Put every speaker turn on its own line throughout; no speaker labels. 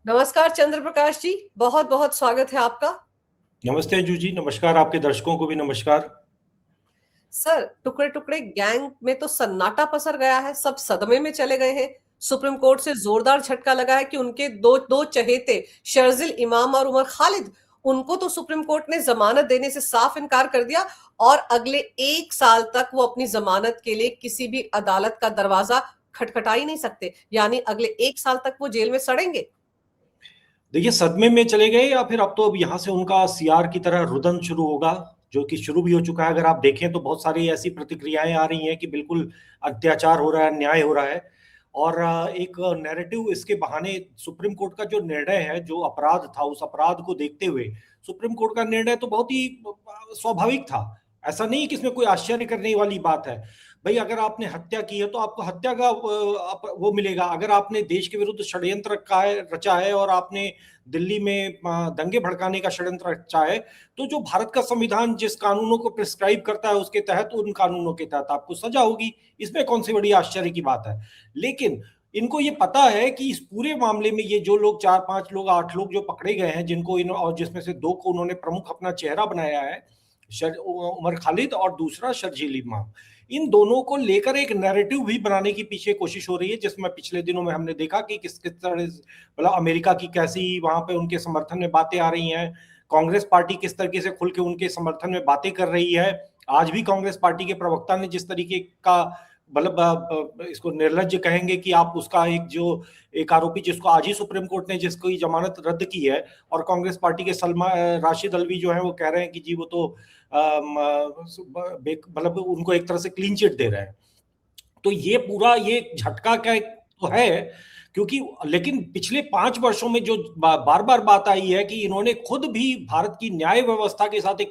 नमस्कार चंद्र प्रकाश जी, बहुत बहुत स्वागत है आपका।
नमस्ते अंजू जी। नमस्कार, आपके दर्शकों को भी नमस्कार।
सर, टुकड़े टुकड़े गैंग में तो सन्नाटा पसर गया है, सब सदमे में चले गए हैं। सुप्रीम कोर्ट से जोरदार झटका लगा है कि उनके दो दो चहेते शर्जिल इमाम और उमर खालिद, उनको तो सुप्रीम कोर्ट ने जमानत देने से साफ इनकार कर दिया और अगले 1 साल तक वो अपनी जमानत के लिए किसी भी अदालत का दरवाजा खटखटा ही नहीं सकते, यानी अगले 1 साल तक वो जेल में सड़ेंगे।
देखिए, सदमे में चले गए या फिर अब यहाँ से उनका सीआर की तरह रुदन शुरू होगा, जो कि शुरू भी हो चुका है। अगर आप देखें तो बहुत सारी ऐसी प्रतिक्रियाएं आ रही हैं कि बिल्कुल अत्याचार हो रहा है, अन्याय हो रहा है। और एक नैरेटिव इसके बहाने सुप्रीम कोर्ट का जो निर्णय है, जो अपराध था, उस अपराध को देखते हुए सुप्रीम कोर्ट का निर्णय तो बहुत ही स्वाभाविक था। ऐसा नहीं कि इसमें कोई आश्चर्य करने वाली बात है। भाई, अगर आपने हत्या की है तो आपको हत्या का वो मिलेगा। अगर आपने देश के विरुद्ध षड्यंत्र रचा है और आपने दिल्ली में दंगे भड़काने का षड्यंत्र रचा है, तो जो भारत का संविधान जिस कानूनों को प्रिस्क्राइब करता है उसके तहत, उन कानूनों के तहत आपको सजा होगी। इसमें कौन सी बड़ी आश्चर्य की बात है। लेकिन इनको ये पता है कि इस पूरे मामले में ये जो लोग 4-5 लोग 8 लोग जो पकड़े गए हैं, जिनको इन और जिसमें से 2 को उन्होंने प्रमुख अपना चेहरा बनाया है, उमर खालिद और दूसरा शर्जील इमाम, इन दोनों को लेकर एक नैरेटिव भी बनाने की पीछे कोशिश हो रही है, जिसमें पिछले दिनों में हमने देखा कि किस किस तरह मतलब अमेरिका की कैसी वहां पे उनके समर्थन में बातें आ रही हैं। कांग्रेस पार्टी किस तरीके से खुल के उनके समर्थन में बातें कर रही है। आज भी कांग्रेस पार्टी के प्रवक्ता ने जिस तरीके का मतलब इसको निर्लज्ज कहेंगे कि आप उसका एक आरोपी जिसको आज ही सुप्रीम कोर्ट ने जिसकी जमानत रद्द की है, और कांग्रेस पार्टी के राशिद अल्वी जो है वो कह रहे हैं कि जी वो तो मतलब उनको एक तरह से क्लीन चिट दे रहे हैं। तो ये पूरा ये झटका क्या तो है, क्योंकि लेकिन पिछले 5 वर्षों में जो बार बार बात आई है कि इन्होंने खुद भी भारत की न्याय व्यवस्था के साथ एक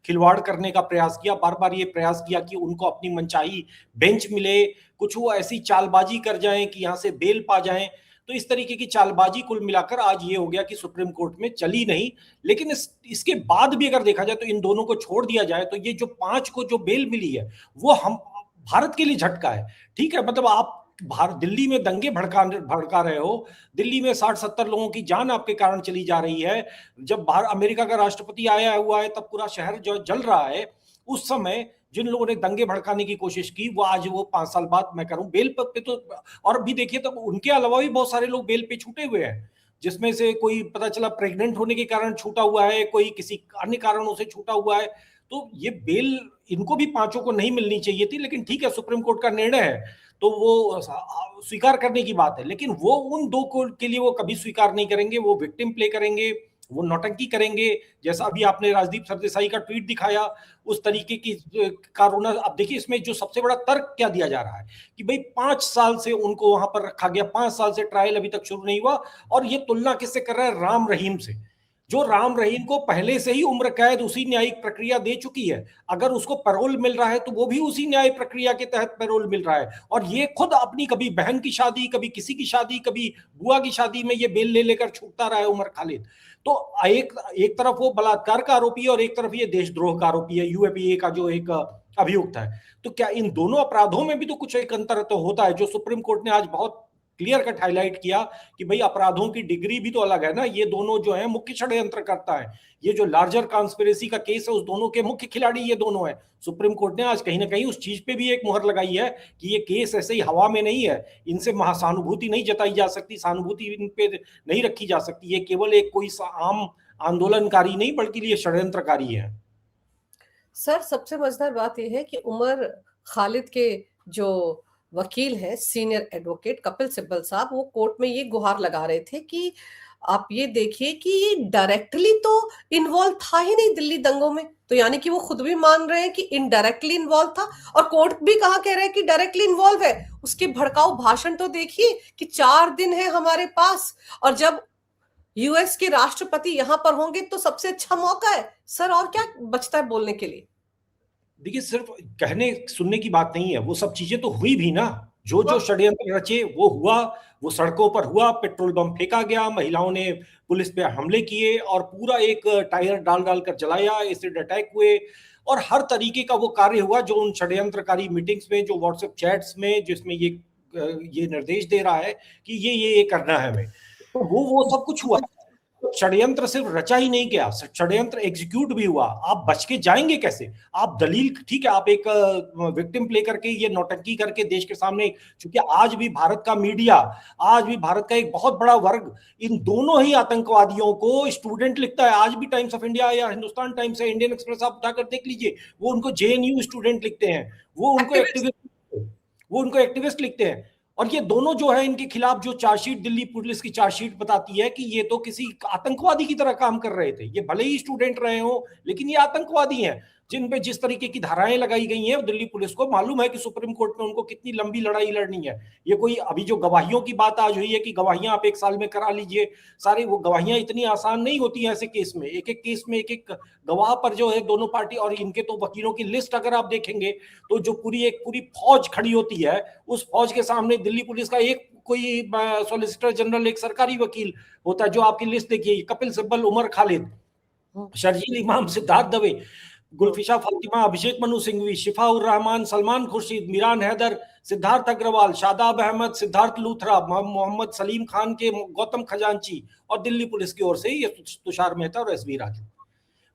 खिलवाड़ करने का प्रयास किया। बार बार ये प्रयास किया कि उनको अपनी मनचाही बेंच मिले, कुछ वो ऐसी चालबाजी कर जाएं कि यहां से बेल पा जाएं। तो इस तरीके की चालबाजी कुल मिलाकर आज ये हो गया कि सुप्रीम कोर्ट में चली नहीं। लेकिन इसके बाद भी अगर देखा जाए तो इन दोनों को छोड़ दिया जाए तो ये जो 5 को जो बेल मिली है वो हम भारत के लिए झटका है। ठीक है, मतलब आप भारत दिल्ली में दंगे भड़का रहे हो, दिल्ली में 60-70 लोगों की जान आपके कारण चली जा रही है। जब बाहर अमेरिका का राष्ट्रपति आया हुआ है तब पूरा शहर जो जल रहा है, उस समय जिन लोगों ने दंगे भड़काने की कोशिश की वो आज वो 5 साल बाद मैं करूं बेल पे तो। और भी देखिए तो उनके अलावा भी बहुत सारे लोग बेल पे छूटे हुए हैं, जिसमें से कोई पता चला प्रेग्नेंट होने के कारण छूटा हुआ है, कोई किसी अन्य कारणों से छूटा हुआ है। तो ये बेल इनको भी 5 को नहीं मिलनी चाहिए थी, लेकिन ठीक है, सुप्रीम कोर्ट का निर्णय है तो वो स्वीकार करने की बात है। लेकिन वो उन 2 को के लिए वो कभी स्वीकार नहीं करेंगे, वो विक्टिम प्ले करेंगे, वो नौटंकी करेंगे। जैसा अभी आपने राजदीप सरदेसाई का ट्वीट दिखाया, उस तरीके की कारोना। अब देखिए इसमें जो सबसे बड़ा तर्क क्या दिया जा रहा है कि भाई 5 साल से उनको वहां पर रखा गया, 5 साल से ट्रायल अभी तक शुरू नहीं हुआ, और ये तुलना किससे कर रहा है? राम रहीम से, जो राम रहीम को पहले से ही उम्र कैद उसी न्यायिक प्रक्रिया दे चुकी है। अगर उसको पैरोल मिल रहा है तो वो भी उसी न्याय प्रक्रिया के तहत पैरोल मिल रहा है। और ये खुद अपनी कभी बहन की शादी, कभी किसी की शादी, कभी बुआ की शादी में ये बेल ले लेकर छूटता रहा है उमर खालिद। तो एक एक तरफ वो बलात्कार का आरोपी है और एक तरफ ये देशद्रोह का आरोपी है, यूएपीए का जो एक अभियुक्त है। तो क्या इन दोनों अपराधों में भी तो कुछ एक अंतर तो होता है, जो सुप्रीम कोर्ट ने आज बहुत क्लियर कट हाईलाइट किया कि भाई अपराधों की डिग्री भी तो अलग है ना। ये दोनों जो है मुख्य षड्यंत्र करता है, ये जो लार्जर कॉन्स्पिरेसी का केस है उस दोनों के मुख्य खिलाड़ी ये दोनों है। सुप्रीम कोर्ट ने आज कहीं ना कहीं उस चीज पे भी एक मुहर लगाई है कि ये केस ऐसे ही हवा में नहीं है, इनसे महासहानुभूति नहीं जताई जा सकती, सहानुभूति इन पे नहीं रखी जा सकती। ये केवल एक कोई आम आंदोलनकारी नहीं बल्कि ये षड्यंत्रकारी है।
सर, सबसे मजेदार बात यह है कि उमर खालिद के जो वकील हैं, सीनियर एडवोकेट कपिल सिब्बल साहब, वो कोर्ट में ये गुहार लगा रहे थे कि आप ये देखिए कि ये डायरेक्टली तो इन्वॉल्व था ही नहीं दिल्ली दंगों में, तो यानी कि वो खुद भी मान रहे हैं कि इनडायरेक्टली इन्वॉल्व था। और कोर्ट भी कहा कह रहे हैं कि डायरेक्टली इन्वॉल्व है। उसके भड़काऊ भाषण तो देखिए कि 4 दिन है हमारे पास, और जब यूएस के राष्ट्रपति यहां पर होंगे तो सबसे अच्छा मौका है। सर, और क्या बचता है बोलने के लिए?
देखिए, सिर्फ कहने सुनने की बात नहीं है, वो सब चीजें तो हुई भी ना। जो जो षड्यंत्र रचे वो हुआ, वो सड़कों पर हुआ, पेट्रोल बम फेंका गया, महिलाओं ने पुलिस पे हमले किए और पूरा एक टायर डाल डाल कर जलाया, एसिड अटैक हुए, और हर तरीके का वो कार्य हुआ जो उन षड्यंत्रकारी मीटिंग्स में, जो व्हाट्सएप चैट्स में, जिसमें ये निर्देश दे रहा है कि ये करना है हमें। तो वो सब कुछ हुआ। तो षड्यंत्र सिर्फ रचा ही नहीं गया, षड्यंत्र एग्जीक्यूट भी हुआ। आप बच के जाएंगे कैसे? आप दलील, ठीक है, आप एक विक्टिम प्ले करके, ये नौटंकी करके देश के सामने, क्योंकि आज भी भारत का मीडिया, आज भी भारत का एक बहुत बड़ा वर्ग इन दोनों ही आतंकवादियों को स्टूडेंट लिखता है। आज भी टाइम्स ऑफ इंडिया या हिंदुस्तान टाइम्स या इंडियन एक्सप्रेस आप उठाकर देख लीजिए, वो उनको जेएनयू स्टूडेंट लिखते हैं, वो उनको एक्टिविस्ट लिखते हैं। और ये दोनों जो है, इनके खिलाफ जो चार्जशीट, दिल्ली पुलिस की चार्जशीट बताती है कि ये तो किसी आतंकवादी की तरह काम कर रहे थे। ये भले ही स्टूडेंट रहे हो, लेकिन ये आतंकवादी हैं। जिन पे जिस तरीके की धाराएं लगाई गई हैं, दिल्ली पुलिस को मालूम है कि सुप्रीम कोर्ट में उनको कितनी लंबी लड़ाई लड़नी है। ये कोई अभी जो गवाहियों की बात आज हुई है कि गवाहियां आप 1 साल में करा लीजिए सारी, वो गवाहियां इतनी आसान नहीं होती हैं ऐसे केस में। एक एक केस में एक एक गवाह पर जो है दोनों पार्टी, और इनके तो वकीलों की लिस्ट अगर आप देखेंगे तो जो पूरी फौज खड़ी होती है, उस फौज के सामने दिल्ली पुलिस का एक कोई सॉलिसिटर जनरल, एक सरकारी वकील होता है। जो आपकी लिस्ट देखिए, कपिल सिब्बल, उमर खालिद, शर्जील इमाम, सिद्धार्थ दवे, गुलफिशा फातिमा, अभिषेक मनु सिंघवी, शिफा उर रहमान, सलमान खुर्शीद, मीरान हैदर, सिद्धार्थ अग्रवाल, शादाब अहमद, सिद्धार्थ लूथरा, मोहम्मद सलीम खान के गौतम खजांची, और दिल्ली पुलिस की ओर से ये तुषार मेहता और एसवी राजू।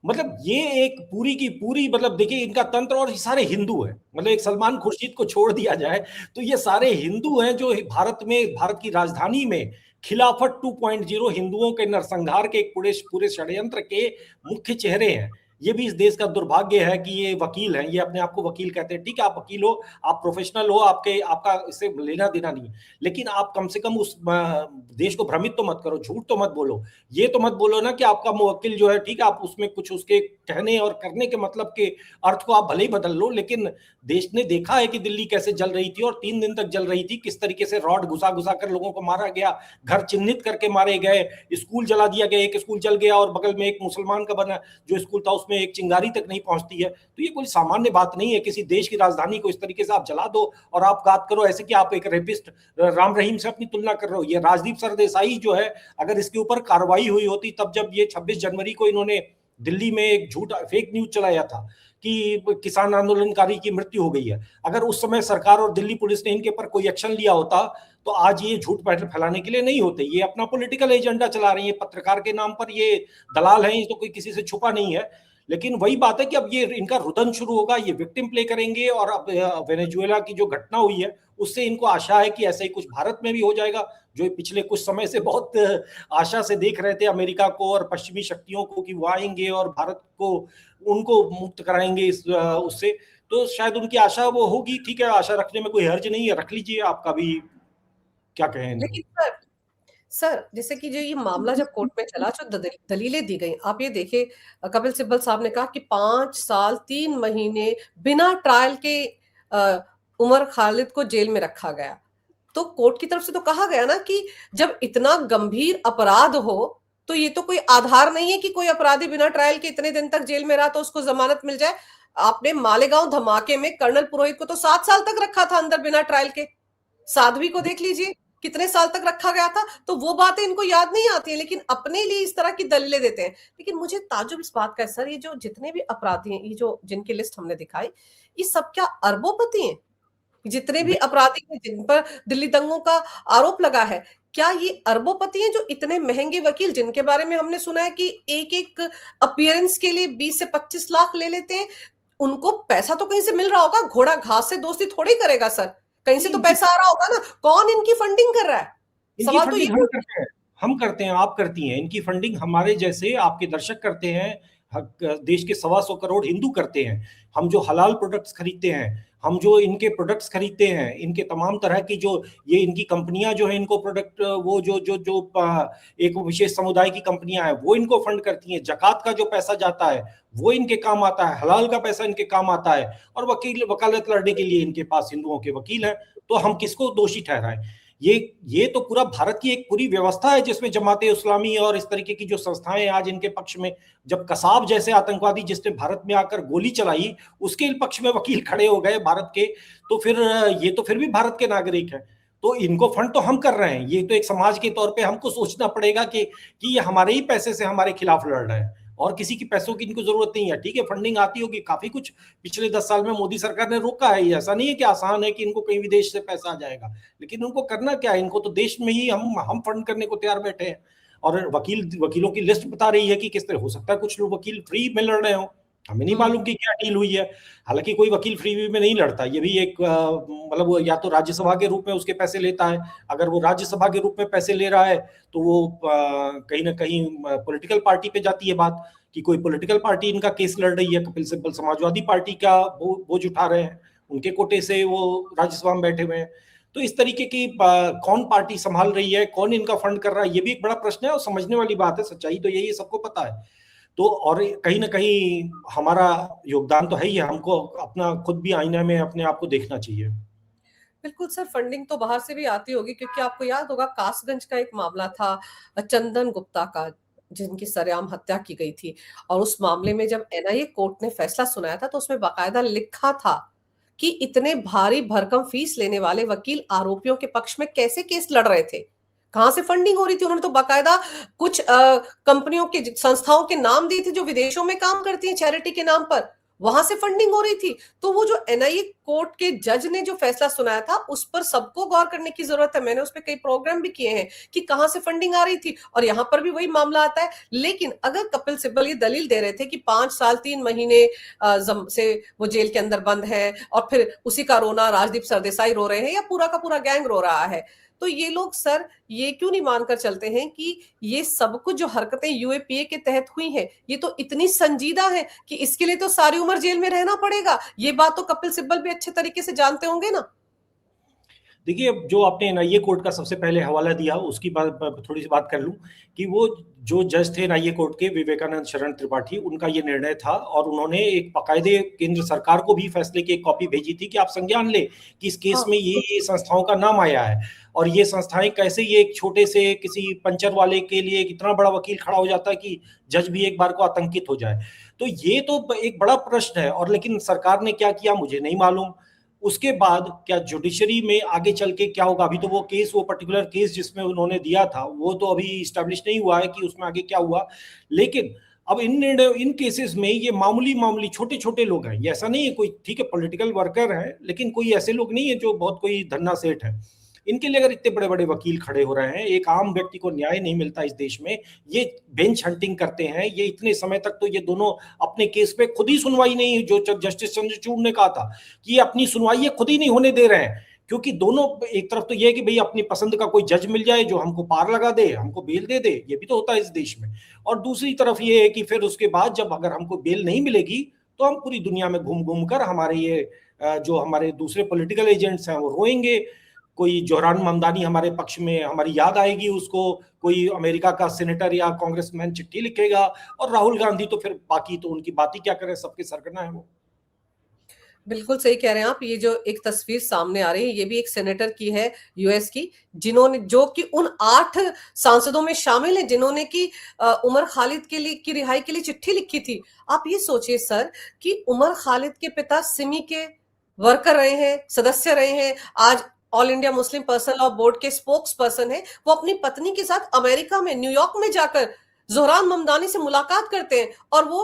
मतलब ये एक पूरी की पूरी, मतलब देखिए इनका तंत्र, और ये सारे हिंदू हैं। मतलब एक सलमान खुर्शीद को छोड़ दिया जाए तो ये सारे हिंदू हैं जो भारत में, भारत की राजधानी में खिलाफत 2.0, हिंदुओं के नरसंहार के एक पूरे षड्यंत्र के मुख्य चेहरे हैं। ये भी इस देश का दुर्भाग्य है कि ये वकील हैं, ये अपने आप को वकील कहते हैं। ठीक है, आप वकील हो, आप प्रोफेशनल हो, आपका इससे लेना देना नहीं है, लेकिन आप कम से कम उस देश को भ्रमित तो मत करो, झूठ तो मत बोलो। ये तो मत बोलो ना कि आपका मुवक्किल जो है, ठीक है, आप उसमें कुछ उसके कहने और करने के मतलब के अर्थ को आप भले ही बदल लो, लेकिन देश ने देखा है कि दिल्ली कैसे जल रही थी, और 3 दिन तक जल रही थी। किस तरीके से रॉड घुसा घुसा कर लोगों को मारा गया, घर चिन्हित करके मारे गए, स्कूल जला दिया गया, एक स्कूल जल गया और बगल में एक मुसलमान का बना जो स्कूल था उसमें एक चिंगारी तक नहीं पहुंचती है। तो ये कोई सामान्य बात नहीं है। किसी देश की राजधानी को इस तरीके से आप जला दो और आप बात करो ऐसे कि आप एक रेपिस्ट राम रहीम से अपनी तुलना कर रहे हो। ये राजदीप सरदेसाई जो है, अगर इसके ऊपर कार्रवाई हुई होती तब, जब ये 26 जनवरी को इन्होंने दिल्ली में एक झूठ फेक न्यूज चलाया था कि किसान आंदोलनकारी की मृत्यु हो गई है, अगर उस समय सरकार और दिल्ली पुलिस ने इनके पर कोई एक्शन लिया होता तो आज ये झूठ फैलाने के लिए नहीं होते। ये अपना पॉलिटिकल एजेंडा चला रही है, पत्रकार के नाम पर ये दलाल हैं, ये तो कोई किसी से छुपा नहीं है। लेकिन वही बात है कि अब ये इनका रुदन शुरू होगा, ये विक्टिम प्ले करेंगे, और अब वेनेजुएला की जो घटना हुई है उससे इनको आशा है कि ऐसा ही कुछ भारत में भी हो जाएगा, जो पिछले कुछ समय से बहुत आशा से देख रहे थे अमेरिका को और पश्चिमी शक्तियों को कि वो आएंगे और भारत को, उनको मुक्त कराएंगे उससे। तो शायद उनकी आशा वो होगी। ठीक है, आशा रखने में कोई हर्ज नहीं है, रख लीजिए, आपका भी क्या कहें।
लेकिन सर जैसे कि जो ये मामला जब कोर्ट में चला, जो दलीलें दी गई, आप ये देखिए, कपिल सिब्बल साहब ने कहा कि 5 साल 3 महीने बिना ट्रायल के उमर खालिद को जेल में रखा गया। तो कोर्ट की तरफ से तो कहा गया ना कि जब इतना गंभीर अपराध हो तो ये तो कोई आधार नहीं है कि कोई अपराधी बिना ट्रायल के इतने दिन तक जेल में रहा तो उसको जमानत मिल जाए। आपने मालेगांव धमाके में कर्नल पुरोहित को तो 7 साल तक रखा था अंदर बिना ट्रायल के। साध्वी को देख लीजिए, कितने साल तक रखा गया था। तो वो बातें इनको याद नहीं आती है, लेकिन अपने लिए इस तरह की दलीलें देते हैं। लेकिन मुझे ताज्जुब इस बात का है सर, ये जो जितने भी अपराधी हैं, ये जो जिनकी लिस्ट हमने दिखाई, ये सब क्या अरबोपति हैं? जितने भी अपराधी हैं जिन पर दिल्ली दंगों का आरोप लगा है, क्या ये अरबोपति हैं जो इतने महंगे वकील, जिनके बारे में हमने सुना है कि एक एक अपीयरेंस के लिए 20 से 25 लाख ले लेते हैं? उनको पैसा तो कहीं से मिल रहा होगा, घोड़ा घास से दोस्ती थोड़ी करेगा सर, कहीं से तो पैसा आ रहा होगा ना। कौन इनकी फंडिंग कर रहा है? सवाल तो ये
हम करते हैं, आप करती हैं। इनकी फंडिंग हमारे जैसे आपके दर्शक करते हैं, देश के 125 करोड़ हिंदू करते हैं। हम जो हलाल प्रोडक्ट्स खरीदते हैं, हम जो इनके प्रोडक्ट्स खरीदते हैं, इनके तमाम तरह की जो ये इनकी कंपनियां जो है, इनको प्रोडक्ट, वो जो जो जो एक विशेष समुदाय की कंपनियां हैं, वो इनको फंड करती हैं। जकात का जो पैसा जाता है वो इनके काम आता है, हलाल का पैसा इनके काम आता है, और वकालत लड़ने के लिए इनके पास हिंदुओं के वकील हैं। तो हम किसको दोषी ठहराएं? ये तो पूरा भारत की एक पूरी व्यवस्था है जिसमें जमाते इस्लामी और इस तरीके की जो संस्थाएं आज इनके पक्ष में, जब कसाब जैसे आतंकवादी जिसने भारत में आकर गोली चलाई उसके पक्ष में वकील खड़े हो गए भारत के, तो फिर ये तो फिर भी भारत के नागरिक हैं। तो इनको फंड तो हम कर रहे हैं। ये तो एक समाज के तौर पे हमको सोचना पड़ेगा कि ये हमारे ही पैसे से हमारे खिलाफ लड़ रहे हैं, और किसी की पैसों की इनको जरूरत नहीं है। ठीक है, फंडिंग आती होगी, काफी कुछ पिछले 10 साल में मोदी सरकार ने रोका है। ये ऐसा नहीं है कि आसान है कि इनको कहीं विदेश से पैसा आ जाएगा, लेकिन उनको करना क्या है, इनको तो देश में ही हम फंड करने को तैयार बैठे हैं। और वकीलों की लिस्ट बता रही है कि किस तरह हो सकता है कुछ लोग वकील फ्री में लड़ रहे हो, हमें नहीं मालूम कि क्या डील हुई है। हालांकि कोई वकील फ्री में नहीं लड़ता, ये भी एक मतलब वो या तो राज्यसभा के रूप में उसके पैसे लेता है। अगर वो राज्यसभा के रूप में पैसे ले रहा है तो वो कहीं ना कहीं पॉलिटिकल पार्टी पे जाती है बात, कि कोई पॉलिटिकल पार्टी इनका केस लड़ रही है, कपिल सिब्बल समाजवादी पार्टी का बोझ उठा रहे हैं, उनके कोटे से वो राज्यसभा में बैठे हुए हैं। तो इस तरीके की कौन पार्टी संभाल रही है, कौन इनका फंड कर रहा है, ये भी एक बड़ा प्रश्न है और समझने वाली बात है। सच्चाई तो यही है, सबको पता है। तो और कहीं ना कहीं हमारा योगदान तो है ही, हमको अपना खुद भी आईने में अपने आप को देखना चाहिए।
बिल्कुल सर, फंडिंग तो बाहर से भी आती होगी, क्योंकि आपको याद होगा कासगंज का एक मामला था चंदन गुप्ता का, जिनकी सरेआम हत्या की गई थी। और उस मामले में जब एनआईए कोर्ट ने फैसला सुनाया था तो उसमें बाकायदा लिखा था कि इतने भारी भरकम फीस लेने वाले वकील आरोपियों के पक्ष में कैसे केस लड़ रहे थे, कहां से फंडिंग हो रही थी। उन्होंने तो बाकायदा कुछ कंपनियों के, संस्थाओं के नाम दिए थे जो विदेशों में काम करती हैं चैरिटी के नाम पर, वहां से फंडिंग हो रही थी। तो वो जो एनआईए कोर्ट के जज ने जो फैसला सुनाया था उस पर सबको गौर करने की जरूरत है। मैंने उस पर कई प्रोग्राम भी किए हैं कि कहां से फंडिंग आ रही थी, और यहां पर भी वही मामला आता है। लेकिन अगर कपिल सिब्बल ये दलील दे रहे थे कि 5 साल 3 महीने से वो जेल के अंदर बंद है और फिर उसी का रोना राजदीप सरदेसाई रो रहे हैं या पूरा का पूरा गैंग रो रहा है, तो ये लोग सर ये क्यों नहीं मानकर चलते हैं कि ये सब कुछ जो हरकतें यूएपीए के तहत हुई हैं ये तो इतनी संजीदा है कि इसके लिए तो सारी उम्र जेल में रहना पड़ेगा। ये बात तो कपिल सिब्बल भी अच्छे तरीके से जानते होंगे ना।
देखिए, जो आपने एनआईए कोर्ट का सबसे पहले हवाला दिया, उसकी बात थोड़ी सी बात कर लूं कि वो जो जज थे एनआईए कोर्ट के, विवेकानंद शरण त्रिपाठी, उनका ये निर्णय था और उन्होंने एक बाकायदे केंद्र सरकार को भी फैसले की एक कॉपी भेजी थी कि आप संज्ञान लें कि इस केस में ये संस्थाओं का नाम आया है और ये संस्थाएं कैसे, ये एक छोटे से किसी पंचर वाले के लिए इतना बड़ा वकील खड़ा हो जाता है कि जज भी एक बार को आतंकित हो जाए। तो ये तो एक बड़ा प्रश्न है। और लेकिन सरकार ने क्या किया मुझे नहीं मालूम। उसके बाद क्या जुडिशरी में आगे चल के क्या होगा, अभी तो वो केस, वो पर्टिकुलर केस जिसमें उन्होंने दिया था वो तो अभी स्टैब्लिश नहीं हुआ है कि उसमें आगे क्या हुआ। लेकिन अब इन केसेस में ये मामूली मामूली छोटे छोटे लोग हैं, ये ऐसा नहीं है कोई, ठीक है पॉलिटिकल वर्कर है लेकिन कोई ऐसे लोग नहीं है जो बहुत कोई धन्ना सेठ है। इनके लिए अगर इतने बड़े बड़े वकील खड़े हो रहे हैं, एक आम व्यक्ति को न्याय नहीं मिलता इस देश में, ये बेंच हंटिंग करते हैं, ये इतने समय तक तो ये दोनों अपने केस पे खुद ही सुनवाई नहीं, जो जस्टिस चंद्रचूड़ ने कहा था कि ये अपनी सुनवाई ये खुद ही नहीं होने दे रहे हैं। क्योंकि दोनों, एक तरफ तो ये है कि भाई अपनी पसंद का कोई जज मिल जाए जो हमको पार लगा दे, हमको बेल दे दे, ये भी तो होता है इस देश में। और दूसरी तरफ ये है कि फिर उसके बाद जब अगर हमको बेल नहीं मिलेगी तो हम पूरी दुनिया में घूम घूम कर हमारे ये जो हमारे दूसरे पॉलिटिकल एजेंट्स हैं वो रोएंगे। कोई जोहरान ममदानी हमारे पक्ष में, हमारी याद आएगी उसको, कोई अमेरिका का सेनेटर या कांग्रेसमैन चिट्ठी लिखेगा, और राहुल गांधी तो फिर बाकी तो उनकी बात ही क्या करें, सबके सरगना है वो।
बिल्कुल सही कह रहे हैं आप। ये जो एक तस्वीर सामने आ रही है ये भी एक सेनेटर की है यूएस की, जिन्होंने, जो कि उन 8 सांसदों में शामिल है जिन्होंने की उमर खालिद के लिए की रिहाई के लिए चिट्ठी लिखी थी। आप ये सोचिए सर कि उमर खालिद के पिता सिमी के वर्कर रहे हैं, सदस्य रहे हैं, आज all India Muslim personal law board के स्पोक्स पर्सन है। वो अपनी पत्नी के साथ अमेरिका में, न्यूयॉर्क में जाकर जोहरान ममदानी से मुलाकात करते हैं और वो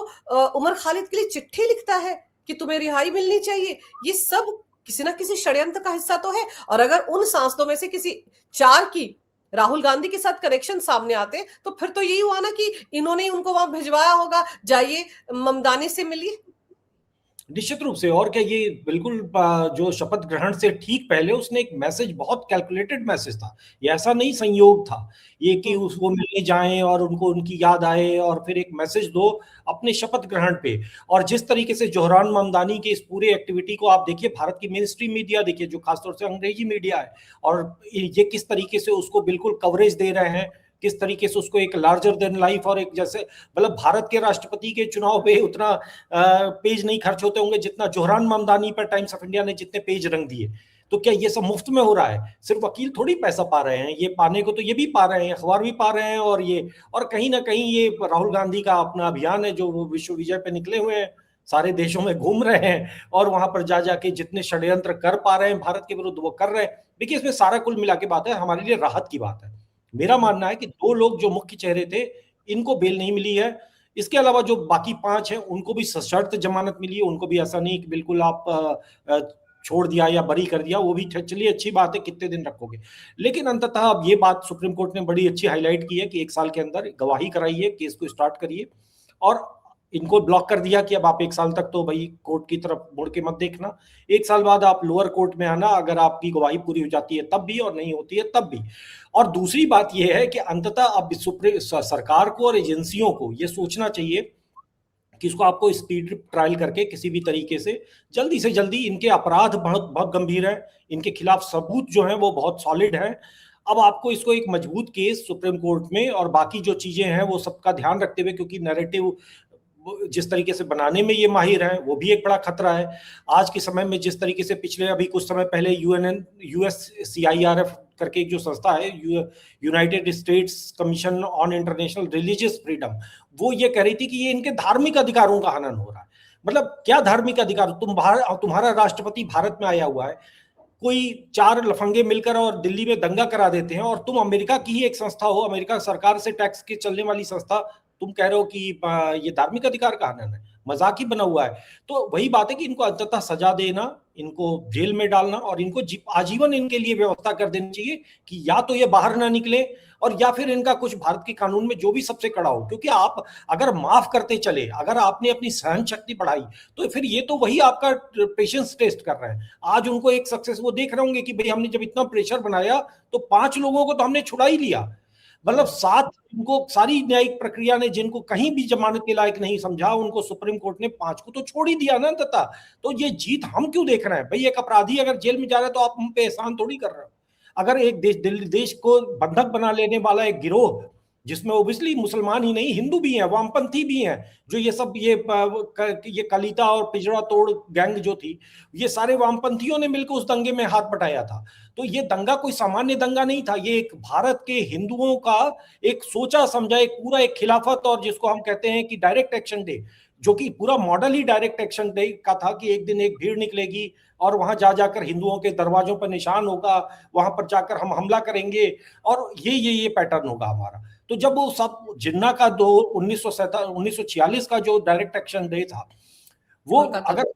उमर खालिद के लिए चिट्ठी लिखता है कि तुम्हें रिहाई मिलनी चाहिए। ये सब किसी ना किसी षड्यंत्र का हिस्सा तो है। और अगर उन सांसदों में से किसी 4 की राहुल गांधी के साथ कनेक्शन सामने आते तो फिर तो यही हुआ ना कि इन्होंने उनको वहां भिजवाया होगा, जाइए ममदानी से मिलिए।
निश्चित रूप से। और क्या, ये बिल्कुल जो शपथ ग्रहण से ठीक पहले उसने एक मैसेज, बहुत कैलकुलेटेड मैसेज था, ये ऐसा नहीं संयोग था ये कि उसको मिलने जाएं और उनको उनकी याद आए और फिर एक मैसेज दो अपने शपथ ग्रहण पे। और जिस तरीके से जोहरान ममदानी की इस पूरे एक्टिविटी को आप देखिए, भारत की मेन स्ट्रीम मीडिया देखिए, जो खासतौर से अंग्रेजी मीडिया है, और ये किस तरीके से उसको बिल्कुल कवरेज दे रहे हैं, किस तरीके से उसको एक लार्जर देन लाइफ, और एक जैसे मतलब भारत के राष्ट्रपति के चुनाव पे उतना पेज नहीं खर्च होते होंगे जितना जोहरान ममदानी पर टाइम्स ऑफ इंडिया ने जितने पेज रंग दिए। तो क्या ये सब मुफ्त में हो रहा है? सिर्फ वकील थोड़ी पैसा पा रहे हैं, ये पाने को तो ये भी पा रहे हैं, अखबार भी पा रहे हैं, और ये, और कहीं ना कहीं ये राहुल गांधी का अपना अभियान है जो वो विश्व विजय पे निकले हुए हैं, सारे देशों में घूम रहे हैं और वहां पर जा जाके जितने षड्यंत्र कर पा रहे हैं भारत के विरुद्ध वो कर रहे हैं। देखिए, इसमें सारा कुल मिला के बात है, हमारे लिए राहत की बात है। मेरा मानना है कि 2 लोग जो मुख्य चेहरे थे, इनको बेल नहीं मिली है, इसके अलावा जो बाकी 5 हैं उनको भी सशर्त जमानत मिली है, उनको भी ऐसा नहीं कि बिल्कुल आप छोड़ दिया या बरी कर दिया, वो भी चलिए अच्छी बात है, कितने दिन रखोगे। लेकिन अंततः अब ये बात सुप्रीम कोर्ट ने बड़ी अच्छी हाईलाइट की है कि 1 साल के अंदर गवाही कराइए, केस को स्टार्ट करिए, और इनको ब्लॉक कर दिया कि अब आप 1 साल तक तो भाई कोर्ट की तरफ मुड़ के मत देखना, 1 साल बाद आप लोअर कोर्ट में आना, अगर आपकी गवाही पूरी हो जाती है तब भी, और नहीं होती है तब भी। और दूसरी बात यह है कि अंततः अब सरकार को और एजेंसियों को यह सोचना चाहिए कि इसको आपको स्पीड ट्रायल करके किसी भी तरीके से जल्दी, इनके अपराध बहुत बहुत गंभीर है, इनके खिलाफ सबूत जो है वो बहुत सॉलिड है। अब आपको इसको एक मजबूत केस सुप्रीम कोर्ट में और बाकी जो चीजें हैं वो सबका ध्यान रखते हुए, क्योंकि नैरेटिव जिस तरीके से बनाने में ये माहिर है वो भी एक बड़ा खतरा है। आज के समय में जिस तरीके से पिछले अभी कुछ समय पहले USCIRF करके एक जो संस्था है, United states commission on international religious freedom, वो ये कह रही थी कि ये इनके धार्मिक अधिकारों का हनन हो रहा है। मतलब क्या धार्मिक अधिकार? तुम्हारा राष्ट्रपति भारत में आया हुआ है, कोई 4 लफंगे मिलकर और दिल्ली में दंगा करा देते हैं, और तुम अमेरिका की ही एक संस्था हो, अमेरिका सरकार से टैक्स के चलने वाली संस्था, तुम कह रहे हो कि ये धार्मिक अधिकार का हनन है, मजाक ही बना हुआ है। तो वही बात है कि इनको अंततः सजा देना, इनको जेल में डालना, और इनको आजीवन इनके लिए व्यवस्था कर देनी चाहिए कि या तो ये बाहर ना निकले, और या फिर इनका कुछ भारत के कानून में जो भी सबसे कड़ा हो। क्योंकि आप अगर माफ करते चले, अगर आपने अपनी सहन शक्ति बढ़ाई, तो फिर ये तो वही आपका पेशेंस टेस्ट कर रहे हैं। आज उनको एक सक्सेस वो देख रहे होंगे कि भाई हमने जब इतना प्रेशर बनाया तो 5 लोगों को तो हमने छुड़ा ही लिया। मतलब 7, इनको सारी न्यायिक प्रक्रिया ने जिनको कहीं भी जमानत के लायक नहीं समझा, उनको सुप्रीम कोर्ट ने 5 को तो छोड़ ही दिया ना अंततः। तो ये जीत हम क्यों देख रहे हैं भाई? एक अपराधी अगर जेल में जा रहा है तो आप हम पे एहसान थोड़ी कर रहे हो। अगर एक देश को बंधक बना लेने वाला एक गिरोह, जिसमें ओबियसली मुसलमान ही नहीं हिंदू भी हैं, वामपंथी भी हैं, जो ये कलिता और पिजड़ा तोड़ गैंग जो थी, ये सारे वामपंथियों ने मिलकर उस दंगे में हाथ बटाया था। तो ये दंगा कोई सामान्य दंगा नहीं था, ये एक भारत के हिंदुओं का एक सोचा समझा एक पूरा एक खिलाफत, और जिसको हम कहते हैं कि डायरेक्ट एक्शन डे, जो कि पूरा मॉडल ही डायरेक्ट एक्शन डे का था कि एक दिन एक भीड़ निकलेगी और वहां जाकर हिंदुओं के दरवाजों पर निशान होगा, वहां पर जाकर हम हमला करेंगे, और ये पैटर्न होगा हमारा। तो जब वो सब जिन्ना का 1946 का जो डायरेक्ट एक्शन डे था, वो अगर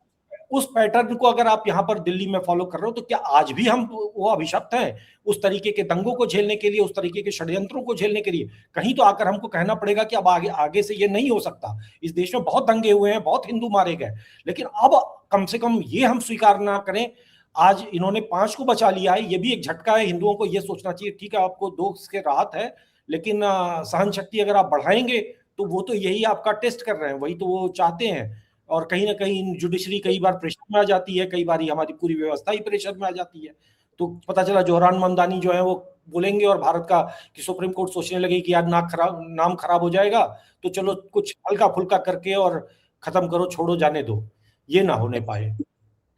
उस पैटर्न को अगर आप यहाँ पर दिल्ली में फॉलो कर रहे हो, तो क्या आज भी हम वो अभिशप्त हैं उस तरीके के दंगों को झेलने के लिए, उस तरीके के षड्यंत्रों को झेलने के लिए? कहीं तो आकर हमको कहना पड़ेगा कि अब आगे से ये नहीं हो सकता। इस देश में बहुत दंगे हुए हैं, बहुत हिंदू मारे गए, लेकिन अब कम से कम ये हम स्वीकार ना करें। आज इन्होंने 5 को बचा लिया है, ये भी एक झटका है। हिंदुओं को ये सोचना चाहिए, ठीक है आपको 2 के राहत है, लेकिन सहन शक्ति अगर आप बढ़ाएंगे तो वो तो यही आपका टेस्ट कर रहे हैं, वही तो वो चाहते हैं। और कहीं ना कहीं जुडिशरी कई बार प्रेशर में आ जाती है, कई बार हमारी पूरी व्यवस्था ही प्रेशर में आ जाती है। तो पता चला जोहरान ममदानी जो है वो बोलेंगे और भारत का कि सुप्रीम कोर्ट सोचने लगे कि यार नाम खराब हो जाएगा, तो चलो कुछ हल्का फुल्का करके और खत्म करो, छोड़ो, जाने दो। ये ना होने पाए।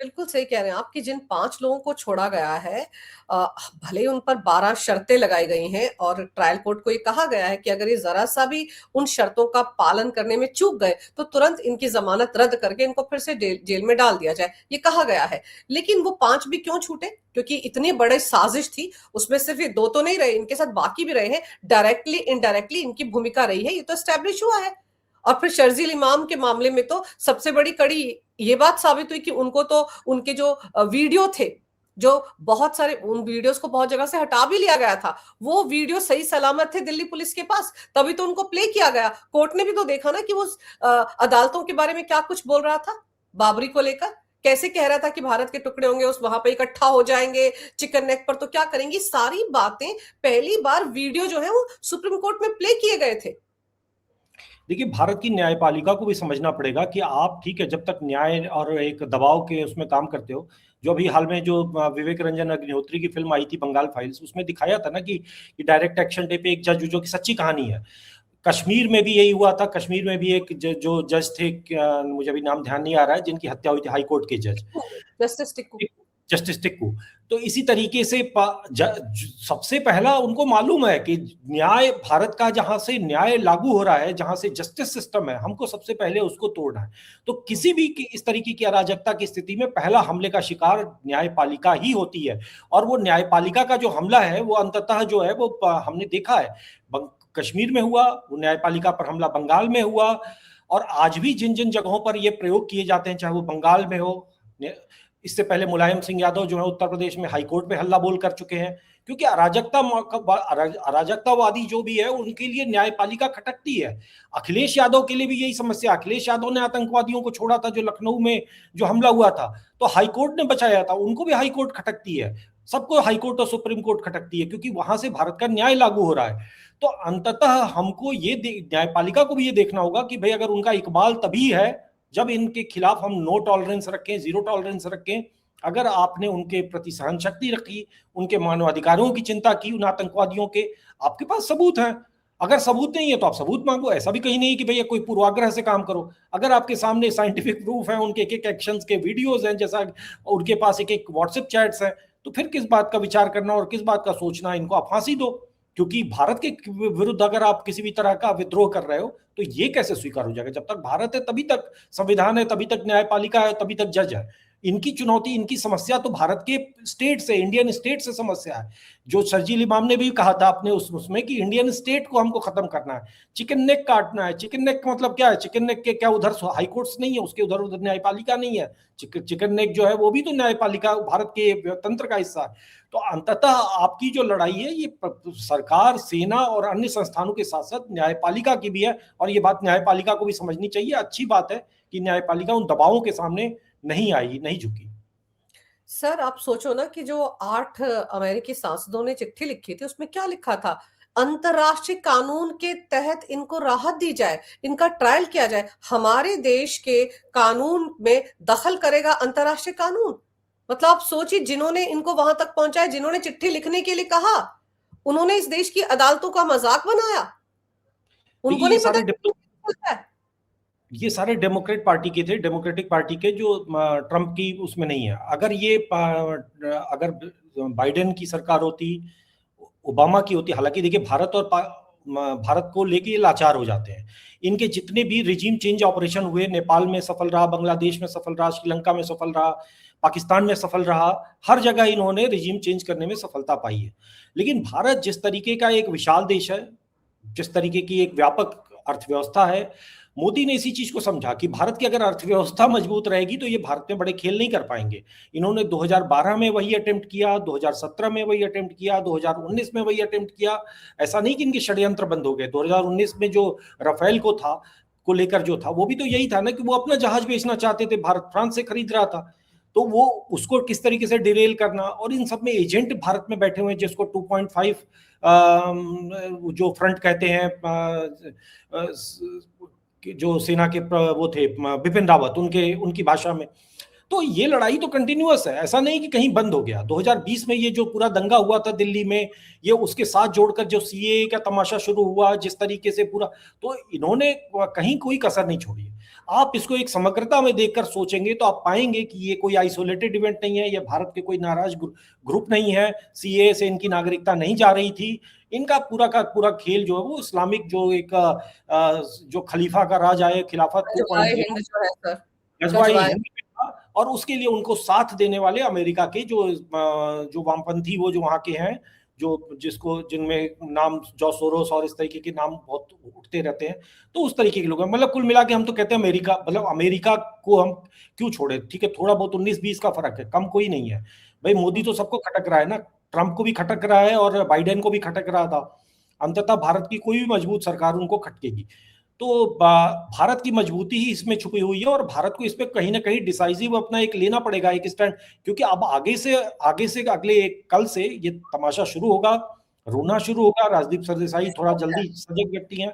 बिल्कुल सही कह रहे हैं आप कि जिन 5 लोगों को छोड़ा गया है, भले उन पर 12 शर्तें लगाई गई हैं, और ट्रायल कोर्ट को ये कहा गया है कि अगर ये जरा सा भी उन शर्तों का पालन करने में चूक गए तो तुरंत इनकी जमानत रद्द करके इनको फिर से जेल में डाल दिया जाए, ये कहा गया है। लेकिन वो 5 भी क्यों छूटे? क्योंकि इतनी बड़ी साजिश थी, उसमें सिर्फ ये 2 तो नहीं रहे, इनके साथ बाकी भी रहे हैं, डायरेक्टली इनडायरेक्टली इनकी भूमिका रही है, ये तो एस्टेब्लिश हुआ है। और फिर शर्जील इमाम के मामले में तो सबसे बड़ी कड़ी ये बात साबित हुई कि उनको तो उनके जो वीडियो थे, जो बहुत सारे उन वीडियोस को बहुत जगह से हटा भी लिया गया था, वो वीडियो सही सलामत थे दिल्ली पुलिस के पास, तभी तो उनको प्ले किया गया। कोर्ट ने भी तो देखा ना कि वो अदालतों के बारे में क्या कुछ बोल रहा था, बाबरी को लेकर कैसे कह रहा था कि भारत के टुकड़े होंगे, उस वहां पे इकट्ठा हो जाएंगे, चिकन नेक पर तो क्या करेंगी, सारी बातें पहली बार वीडियो जो है वो सुप्रीम कोर्ट में प्ले किए गए थे।
देखिए, भारत की न्यायपालिका को भी समझना पड़ेगा कि आप, ठीक है, जब तक न्याय और एक दबाव के उसमें काम करते हो, जो अभी हाल में जो विवेक रंजन अग्निहोत्री की फिल्म आई थी बंगाल फाइल्स, उसमें दिखाया था ना कि डायरेक्ट एक्शन डे पे एक जज, जो की सच्ची कहानी है, कश्मीर में भी यही हुआ था। कश्मीर में भी एक जो जज थे, मुझे अभी नाम ध्यान नहीं आ रहा है, जिनकी हत्या हुई थी, हाई कोर्ट के जज, जस्टिस टिक्कू। तो इसी तरीके से सबसे पहला उनको मालूम है कि न्याय, भारत का जहां से न्याय लागू हो रहा है, जहां से जस्टिस सिस्टम है, हमको सबसे पहले उसको तोड़ना है। तो किसी भी इस तरीके की अराजकता की स्थिति में पहला हमले का शिकार न्यायपालिका ही होती है। और वो न्यायपालिका का जो हमला है वो अंततः जो है वो हमने देखा है, कश्मीर में हुआ, वो न्यायपालिका पर हमला बंगाल में हुआ, और आज भी जिन जिन जगहों पर ये प्रयोग किए जाते हैं, चाहे वो बंगाल में हो, इससे पहले मुलायम सिंह यादव जो है उत्तर प्रदेश में हाईकोर्ट में हल्ला बोल कर चुके हैं, क्योंकि अराजकतावादी जो भी है उनके लिए न्यायपालिका खटकती है। अखिलेश यादव के लिए भी यही समस्या। अखिलेश यादव ने आतंकवादियों को छोड़ा था, जो लखनऊ में जो हमला हुआ था, तो हाईकोर्ट ने बचाया था, उनको भी हाईकोर्ट खटकती है। सबको हाईकोर्ट और सुप्रीम कोर्ट खटकती है, क्योंकि वहां से भारत का न्याय लागू हो रहा है। तो अंततः हमको ये न्यायपालिका को भी ये देखना होगा कि भाई अगर उनका इकबाल तभी है जब इनके खिलाफ हम नो टॉलरेंस रखें, जीरो टॉलरेंस रखें। अगर आपने उनके प्रति सहन शक्ति रखी, उनके मानवाधिकारों की चिंता की, उन आतंकवादियों के, आपके पास सबूत हैं। अगर सबूत नहीं है तो आप सबूत मांगो। ऐसा भी कहीं नहीं कि भैया कोई पूर्वाग्रह से काम करो। अगर आपके सामने साइंटिफिक प्रूफ है, उनके एक एक एक्शंस के वीडियोस हैं, जैसा उनके पास एक एक व्हाट्सएप चैट्स हैं, तो फिर किस बात का विचार करना और किस बात का सोचना। इनको आप फांसी दो, क्योंकि भारत के विरुद्ध अगर आप किसी भी तरह का विद्रोह कर रहे हो तो ये कैसे स्वीकार हो जाएगा। जब तक भारत है तभी तक संविधान है, तभी तक न्यायपालिका है, तभी तक जज है। इनकी चुनौती, इनकी समस्या तो भारत के स्टेट से, इंडियन स्टेट से समस्या है। जो शर्जील इमाम ने भी कहा था अपने उसमें कि इंडियन स्टेट को हमको खत्म करना है, चिकन नेक काटना है। चिकन नेक का मतलब क्या है? चिकन नेक के क्या उधर हाई कोर्ट्स नहीं है, उसके उधर उधर न्यायपालिका नहीं है। चिकन नेक जो है वो भी तो न्यायपालिका, भारत के तंत्र का हिस्सा है। तो अंततः आपकी जो लड़ाई है ये सरकार, सेना और अन्य संस्थानों के साथ साथ न्यायपालिका की भी है, और ये बात न्यायपालिका को भी समझनी चाहिए। अच्छी बात है कि न्यायपालिका उन दबावों के सामने नहीं आई, नहीं झुकी।
सर आप सोचो ना कि जो 8 अमेरिकी सांसदों ने चिट्ठी लिखी थी, उसमें क्या लिखा था? अंतरराष्ट्रीय कानून के तहत इनको राहत दी जाए, इनका ट्रायल किया जाए। हमारे देश के कानून में दखल करेगा अंतरराष्ट्रीय कानून? मतलब आप सोचिए, जिन्होंने इनको वहां तक पहुंचाया, जिन्होंने चिट्ठी लिखने के लिए कहा, उन्होंने इस देश की अदालतों का मजाक बनाया। उनको
देखिए
नहीं पता है।
ये सारे डेमोक्रेट पार्टी के थे, डेमोक्रेटिक पार्टी के, जो ट्रंप की उसमें नहीं है। अगर ये अगर बाइडेन की सरकार होती, ओबामा की होती, हालांकि देखिए भारत को लेके लाचार हो जाते हैं। इनके जितने भी रिजीम चेंज ऑपरेशन हुए, नेपाल में सफल रहा, बांग्लादेश में सफल रहा, श्रीलंका में सफल रहा, पाकिस्तान में सफल रहा, हर जगह इन्होंने रिजीम चेंज करने में सफलता पाई है। लेकिन भारत जिस तरीके का एक विशाल देश है, जिस तरीके की एक व्यापक अर्थव्यवस्था है, मोदी ने इसी चीज को समझा कि भारत की अगर अर्थव्यवस्था मजबूत रहेगी तो ये भारत में बड़े खेल नहीं कर पाएंगे। इन्होंने 2012 में वही अटेम्प्ट किया, 2017 में वही अटेम्प्ट किया, 2019 में वही अटेम्प्ट किया। ऐसा नहीं कि इनके षड्यंत्र बंद हो गए। 2019 में जो राफेल को लेकर जो था, वो भी तो यही था ना कि वो अपना जहाज बेचना चाहते थे, भारत फ्रांस से खरीद रहा था, तो वो उसको किस तरीके से डिरेल करना। और इन सब में एजेंट भारत में बैठे हुए हैं, जिसको 2.5 जो फ्रंट कहते हैं, जो सेना के वो थे बिपिन रावत, उनकी भाषा में। तो ये लड़ाई तो कंटिन्यूअस है, ऐसा नहीं कि कहीं बंद हो गया। 2020 में ये जो पूरा दंगा हुआ था दिल्ली में, ये उसके साथ जोड़कर जो सीएए का तमाशा शुरू हुआ, जिस तरीके से पूरा, तो इन्होंने कहीं कोई कसर नहीं छोड़ी। आप इसको एक समग्रता में देखकर सोचेंगे तो आप पाएंगे कि ये कोई आइसोलेटेड इवेंट नहीं है, ये भारत के कोई नाराज ग्रुप नहीं है। सीएए से इनकी नागरिकता नहीं जा रही थी। इनका पूरा का पूरा खेल जो है वो इस्लामिक, जो एक जो खलीफा का राज आए, खिलाफत 2.0, गजवाए हिंद, और उसके लिए उनको साथ देने वाले अमेरिका के जो वामपंथी, वो जो वहां के हैं, जिनमें नाम जॉर्ज सोरोस और इस तरीके के नाम बहुत उठते रहते हैं, तो उस तरीके के लोग हैं। मतलब कुल मिला के हम तो कहते हैं अमेरिका, मतलब अमेरिका को हम क्यों छोड़े। ठीक है, थोड़ा बहुत 19-20 का फर्क है, कम कोई नहीं है भाई। मोदी तो सबको खटक रहा है ना, ट्रंप को भी खटक रहा है और बाइडेन को भी खटक रहा था। अंततः भारत की कोई भी मजबूत सरकार उनको खटकेगी। तो भारत की मजबूती ही इसमें छुपी हुई है, और भारत को इसमें कहीं ना कहीं डिसाइसिव अपना एक लेना पड़ेगा, एक स्टैंड। क्योंकि अब आगे से अगले कल से ये तमाशा शुरू होगा, रोना शुरू होगा। राजदीप सरदेसाई थोड़ा जल्दी सजग व्यक्ति हैं,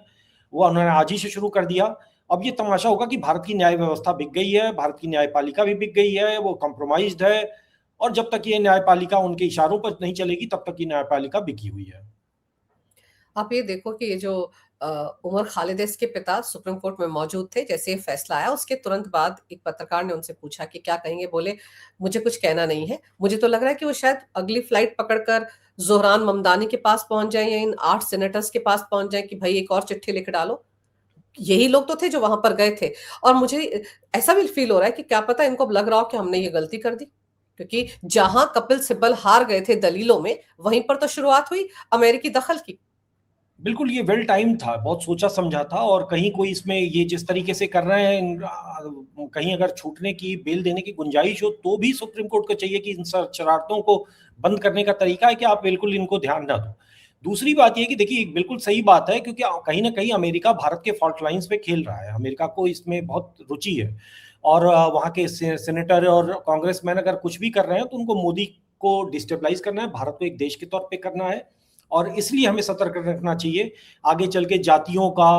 वो उन्होंने आज ही से शुरू कर दिया। अब ये तमाशा होगा कि भारत की न्याय व्यवस्था बिक गई है, भारत की न्यायपालिका भी बिक गई है, वो कॉम्प्रोमाइज्ड है। और जब तक ये न्यायपालिका उनके इशारों पर नहीं चलेगी, तब तक ये न्यायपालिका बिकी हुई है।
आप ये देखो कि ये जो उमर खालिद, इसके पिता सुप्रीम कोर्ट में मौजूद थे। जैसे ये फैसला आया उसके तुरंत बाद एक पत्रकार ने उनसे पूछा कि क्या कहेंगे। बोले मुझे कुछ कहना नहीं है, मुझे तो लग रहा है कि वो शायद अगली फ्लाइट पकड़कर जोहरान ममदानी के पास पहुंच जाए, या इन 8 सेनेटर्स के पास पहुंच जाए कि भाई एक और चिट्ठी लिख डालो। यही लोग तो थे जो वहां पर गए थे। और मुझे ऐसा भी फील हो रहा है कि क्या पता इनको लग रहा हो कि हमने ये गलती कर दी, क्योंकि जहां कपिल सिब्बल हार गए थे दलीलों में, वहीं पर तो शुरुआत हुई अमेरिकी दखल की।
बिल्कुल ये वेल टाइम था, बहुत सोचा समझा था, और कहीं कोई इसमें ये जिस तरीके से कर रहे हैं, कहीं अगर छूटने की, बेल देने की गुंजाइश हो तो भी सुप्रीम कोर्ट को चाहिए कि इन शरारतों को बंद करने का तरीका है कि आप बिल्कुल इनको ध्यान ना दो। दूसरी बात ये कि देखिए बिल्कुल सही बात है, क्योंकि कहीं ना कहीं अमेरिका भारत के फॉल्ट लाइंस पे खेल रहा है, अमेरिका को इसमें बहुत रुचि है, और वहाँ के सेनेटर और कांग्रेसमैन अगर कुछ भी कर रहे हैं तो उनको मोदी को डिस्टेबलाइज करना है, भारत को एक देश के तौर पे करना है, और इसलिए हमें सतर्क रखना चाहिए। आगे चल के जातियों का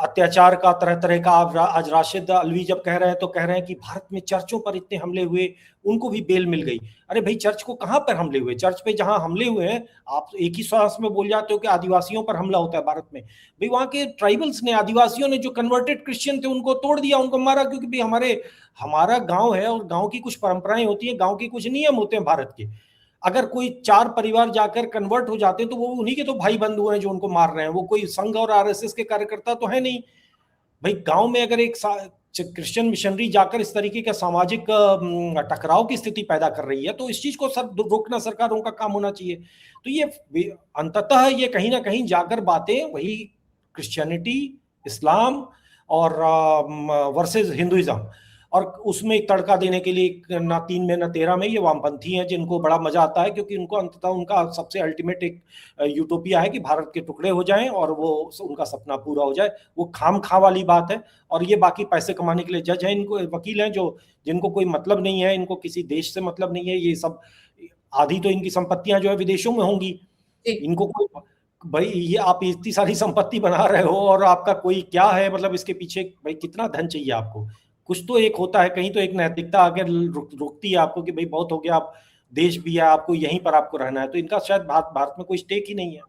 अत्याचार का तरह तरह का, आज राशिद अलवी जब कह रहे हैं तो कह रहे हैं कि भारत में चर्चों पर इतने हमले हुए, उनको भी बेल मिल गई। अरे भाई, चर्च को कहां पर हमले हुए? चर्च पे जहां हमले हुए हैं, आप एक ही सांस में बोल जाते हो कि आदिवासियों पर हमला होता है भारत में। भाई वहां के ट्राइबल्स ने, आदिवासियों ने, जो कन्वर्टेड क्रिश्चियन थे, उनको तोड़ दिया, उनको मारा, क्योंकि भाई हमारा गांव है और गांव की कुछ परंपराएं होती हैं, गांव के कुछ नियम होते हैं भारत के। अगर कोई 4 परिवार जाकर कन्वर्ट हो जाते हैं तो वो उन्हीं के तो भाई बंधु हैं जो उनको मार रहे हैं, वो कोई संघ और आरएसएस के कार्यकर्ता तो है नहीं। भाई गांव में अगर एक क्रिश्चियन मिशनरी जाकर इस तरीके का सामाजिक टकराव की स्थिति पैदा कर रही है, तो इस चीज को रोकना सरकारों का काम होना चाहिए। तो ये अंततः ये कहीं ना कहीं जाकर बातें वही क्रिश्चियनिटी, इस्लाम और वर्सेस हिंदुइज्म, और उसमें एक तड़का देने के लिए ना 3 में ना 13 में ये वामपंथी हैं, जिनको बड़ा मजा आता है, क्योंकि उनको अंततः उनका सबसे अल्टीमेट एक यूटोपिया है कि भारत के टुकड़े हो जाएं और वो उनका सपना पूरा हो जाए। वो खाम खा वाली बात है, और ये बाकी पैसे कमाने के लिए जज हैं, इनको वकील हैं, जो जिनको कोई मतलब नहीं है, इनको किसी देश से मतलब नहीं है, ये सब आधी तो इनकी संपत्तियां जो है विदेशों में होंगी, इनको कोई, भाई ये आप इतनी सारी संपत्ति बना रहे हो और आपका कोई क्या है, मतलब इसके पीछे भाई कितना धन चाहिए आपको? कुछ तो एक होता है, कहीं तो एक नैतिकता आगे रोकती है आपको कि भाई बहुत हो गया, आप देश भी है, आपको यहीं पर आपको रहना है। तो इनका शायद भारत में कोई स्टेक ही नहीं है।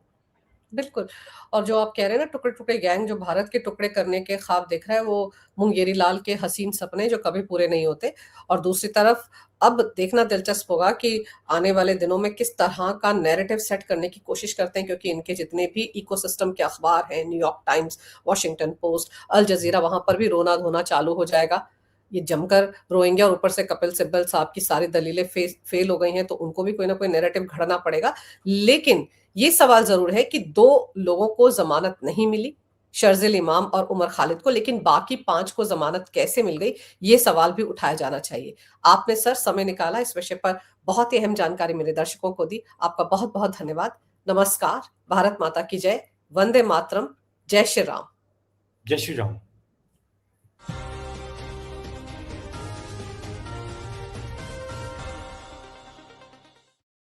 बिल्कुल। और जो आप कह रहे हैं ना, टुकड़े-टुकड़े गैंग जो भारत के टुकड़े करने के ख्वाब देख रहा है, वो मुंगेरी लाल के हसीन सपने जो कभी पूरे नहीं होते। और दूसरी तरफ अब देखना दिलचस्प होगा कि आने वाले दिनों में किस तरह का नैरेटिव सेट करने की कोशिश करते हैं, क्योंकि इनके जितने भी इकोसिस्टम के अखबार हैं, New York Times, Washington Post, Al Jazeera, वहाँ पर भी रोना-धोना चालू हो जाएगा। ये जमकर रोएँगे, और ऊपर से कपिल सिब्बल साहब की सारी दलीलें फेल हो गई हैं, तो उनको भी कोई ना कोई नैरेटिव घड़ना पड़ेगा। लेकिन ये सवाल ज़रूर है कि 2 लोगों को ज़मानत नहीं मिली, शर्जील इमाम और उमर खालिद को, लेकिन बाकी 5 को ज़मानत कैसे मिल गई, ये सवाल भी उठाया जाना चाहिए। आपने सर समय निकाला, इस विषय पर बहुत ही अहम जानकारी मेरे दर्शकों को दी। आपका बहुत-बहुत धन्यवाद। नमस्कार, भारत माता की जय, वंदे मातरम, जय श्री राम।
जय श्री राम।